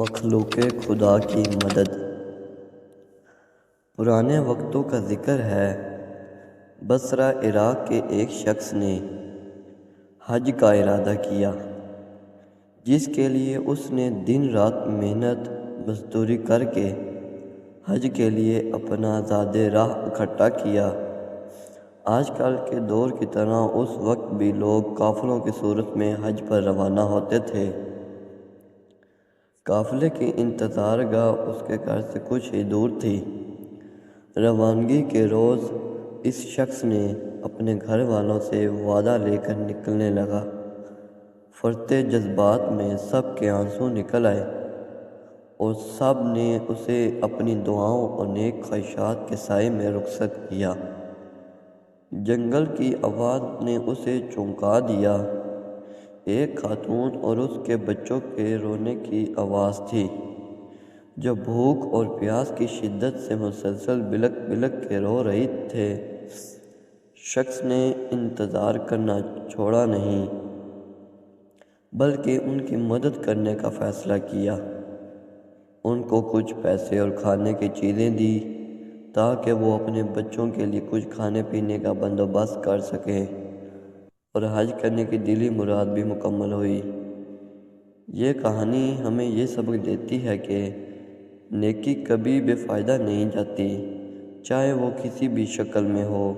مخلوق خدا کی مدد۔ پرانے وقتوں کا ذکر ہے، بصرہ عراق کے ایک شخص نے حج کا ارادہ کیا، جس کے لیے اس نے دن رات محنت مزدوری کر کے حج کے لیے اپنا زاد راہ اکٹھا کیا۔ آج کل کے دور کی طرح اس وقت بھی لوگ قافلوں کی صورت میں حج پر روانہ ہوتے تھے۔ قافلے کی انتظار گاہ اس کے گھر سے کچھ ہی دور تھی۔ روانگی کے روز اس شخص نے اپنے گھر والوں سے وعدہ لے کر نکلنے لگا۔ فرتے جذبات میں سب کے آنسو نکل آئے اور سب نے اسے اپنی دعاؤں اور نیک خواہشات کے سائے میں رخصت کیا۔ جنگل کی آواز نے اسے چونکا دیا۔ ایک خاتون اور اس کے بچوں کے رونے کی آواز تھی، جو بھوک اور پیاس کی شدت سے مسلسل بلک بلک کے رو رہے تھے۔ شخص نے انتظار کرنا چھوڑا نہیں، بلکہ ان کی مدد کرنے کا فیصلہ کیا۔ ان کو کچھ پیسے اور کھانے کی چیزیں دی تاکہ وہ اپنے بچوں کے لیے کچھ کھانے پینے کا بندوبست کر سکیں، اور حج کرنے کی دلی مراد بھی مکمل ہوئی۔ یہ کہانی ہمیں یہ سبق دیتی ہے کہ نیکی کبھی بے فائدہ نہیں جاتی، چاہے وہ کسی بھی شکل میں ہو۔